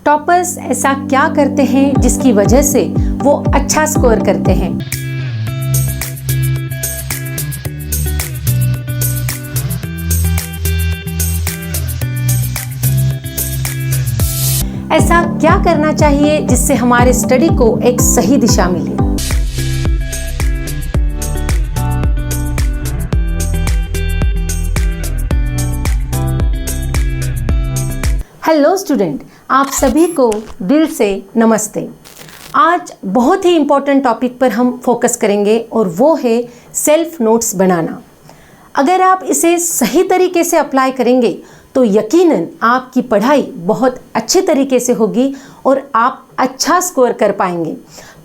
Toppers ऐसा क्या करते हैं जिसकी वजह से वो अच्छा स्कोर करते हैं? ऐसा क्या करना चाहिए जिससे हमारे स्टडी को एक सही दिशा मिले? हेलो स्टूडेंट, आप सभी को दिल से नमस्ते। आज बहुत ही इम्पोर्टेंट टॉपिक पर हम फोकस करेंगे और वो है सेल्फ नोट्स बनाना। अगर आप इसे सही तरीके से अप्लाई करेंगे तो यकीनन आपकी पढ़ाई बहुत अच्छे तरीके से होगी और आप अच्छा स्कोर कर पाएंगे।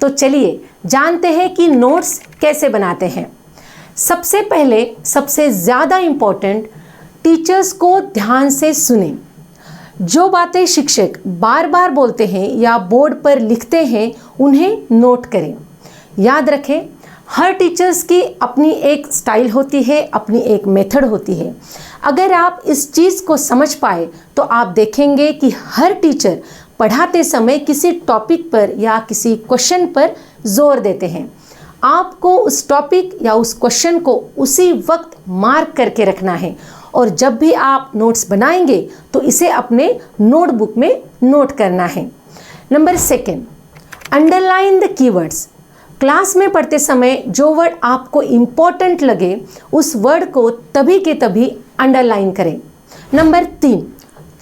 तो चलिए जानते हैं कि नोट्स कैसे बनाते हैं। सबसे पहले सबसे ज़्यादा इम्पोर्टेंट, टीचर्स को ध्यान से सुनें। जो बातें शिक्षक बार बार बोलते हैं या बोर्ड पर लिखते हैं उन्हें नोट करें। याद रखें, हर टीचर्स की अपनी एक स्टाइल होती है, अपनी एक मेथड होती है। अगर आप इस चीज़ को समझ पाए तो आप देखेंगे कि हर टीचर पढ़ाते समय किसी टॉपिक पर या किसी क्वेश्चन पर जोर देते हैं। आपको उस टॉपिक या उस क्वेश्चन को उसी वक्त मार्क करके रखना है और जब भी आप नोट्स बनाएंगे तो इसे अपने नोटबुक में नोट करना है। Number 2, underline the keywords. Class में पढ़ते समय जो वर्ड आपको इम्पोर्टेंट लगे उस वर्ड को तभी के तभी अंडरलाइन करें। नंबर 3,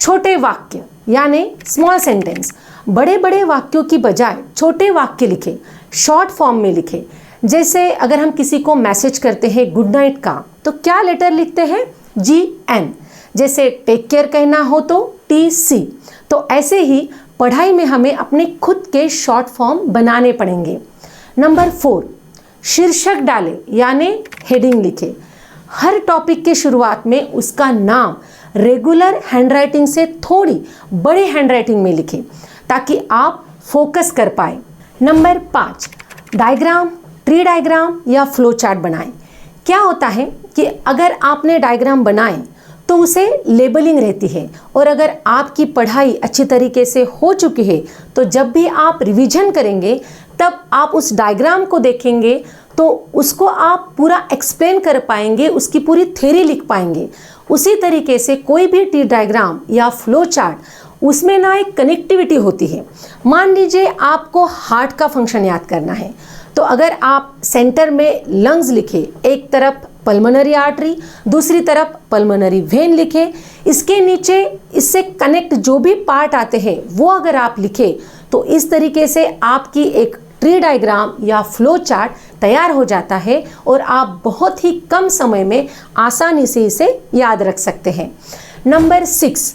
छोटे वाक्य यानी स्मॉल सेंटेंस। बड़े बड़े वाक्यों की बजाय छोटे वाक्य लिखें, शॉर्ट फॉर्म में लिखें। जैसे अगर हम किसी को मैसेज करते हैं गुड नाइट का, तो क्या लेटर लिखते हैं? GN। जैसे टेक केयर कहना हो तो TC। तो ऐसे ही पढ़ाई में हमें अपने खुद के शॉर्ट फॉर्म बनाने पड़ेंगे। नंबर 4, शीर्षक डालें यानी हेडिंग लिखें। हर टॉपिक के शुरुआत में उसका नाम रेगुलर हैंडराइटिंग से थोड़ी बड़े हैंडराइटिंग में लिखें ताकि आप फोकस कर पाए। नंबर 5, डायग्राम, ट्री डायग्राम या फ्लो चार्ट बनाएं। क्या होता है कि अगर आपने डायग्राम बनाए तो उसे लेबलिंग रहती है और अगर आपकी पढ़ाई अच्छी तरीके से हो चुकी है तो जब भी आप रिवीजन करेंगे तब आप उस डायग्राम को देखेंगे तो उसको आप पूरा एक्सप्लेन कर पाएंगे, उसकी पूरी थ्योरी लिख पाएंगे। उसी तरीके से कोई भी ट्री डायग्राम या फ्लो चार्ट, उसमें ना एक कनेक्टिविटी होती है। मान लीजिए आपको हार्ट का फंक्शन याद करना है तो अगर आप सेंटर में लंग्स लिखे, एक तरफ पल्मोनरी आर्टरी, दूसरी तरफ पल्मोनरी वेन लिखे, इसके नीचे इससे कनेक्ट जो भी पार्ट आते हैं वो अगर आप लिखे तो इस तरीके से आपकी एक ट्री डायग्राम या फ्लो चार्ट तैयार हो जाता है और आप बहुत ही कम समय में आसानी से इसे याद रख सकते हैं। नंबर 6,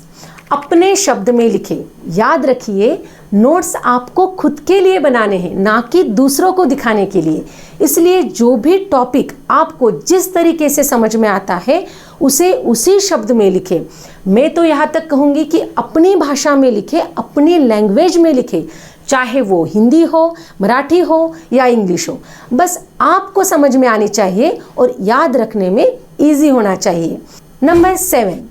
अपने शब्द में लिखें। याद रखिए, नोट्स आपको खुद के लिए बनाने हैं, ना कि दूसरों को दिखाने के लिए। इसलिए जो भी टॉपिक आपको जिस तरीके से समझ में आता है उसे उसी शब्द में लिखें। मैं तो यहाँ तक कहूँगी कि अपनी भाषा में लिखें, अपनी लैंग्वेज में लिखें, चाहे वो हिंदी हो, मराठी हो या इंग्लिश हो। बस आपको समझ में आनी चाहिए और याद रखने में ईजी होना चाहिए। Number 7,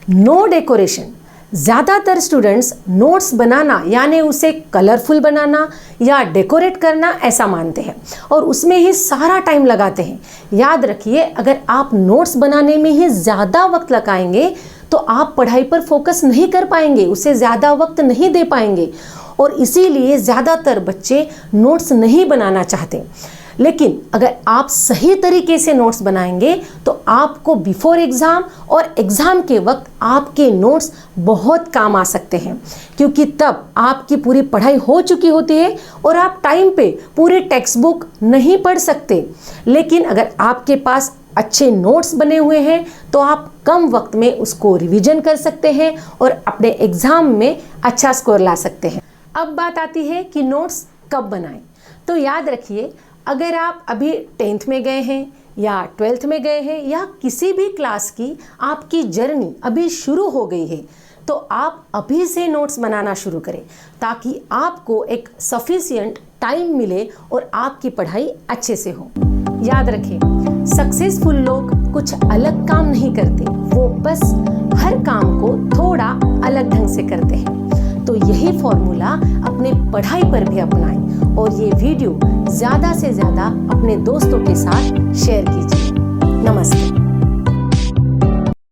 no decoration. ज़्यादातर स्टूडेंट्स नोट्स बनाना यानी उसे कलरफुल बनाना या डेकोरेट करना ऐसा मानते हैं और उसमें ही सारा टाइम लगाते हैं। याद रखिए, अगर आप नोट्स बनाने में ही ज़्यादा वक्त लगाएंगे तो आप पढ़ाई पर फोकस नहीं कर पाएंगे, उसे ज़्यादा वक्त नहीं दे पाएंगे और इसीलिए ज़्यादातर बच्चे नोट्स नहीं बनाना चाहते। लेकिन अगर आप सही तरीके से नोट्स बनाएंगे तो आपको बिफोर एग्ज़ाम और एग्ज़ाम के वक्त आपके नोट्स बहुत काम आ सकते हैं, क्योंकि तब आपकी पूरी पढ़ाई हो चुकी होती है और आप टाइम पे पूरी टेक्स्ट बुक नहीं पढ़ सकते। लेकिन अगर आपके पास अच्छे नोट्स बने हुए हैं तो आप कम वक्त में उसको रिवीजन कर सकते हैं और अपने एग्ज़ाम में अच्छा स्कोर ला सकते हैं। अब बात आती है कि नोट्स कब बनाएं। तो याद रखिए, अगर आप अभी 10th में गए हैं या 12th में गए हैं या किसी भी क्लास की आपकी जर्नी अभी शुरू हो गई है तो आप अभी से नोट्स बनाना शुरू करें ताकि आपको एक सफिशिएंट टाइम मिले और आपकी पढ़ाई अच्छे से हो। याद रखें, सक्सेसफुल लोग कुछ अलग काम नहीं करते, वो बस हर काम को थोड़ा अलग ढंग से करते हैं। तो यही फॉर्मूला अपने पढ़ाई पर भी अपनाएं और ये वीडियो ज़्यादा से ज़्यादा अपने दोस्तों के साथ शेयर कीजिए।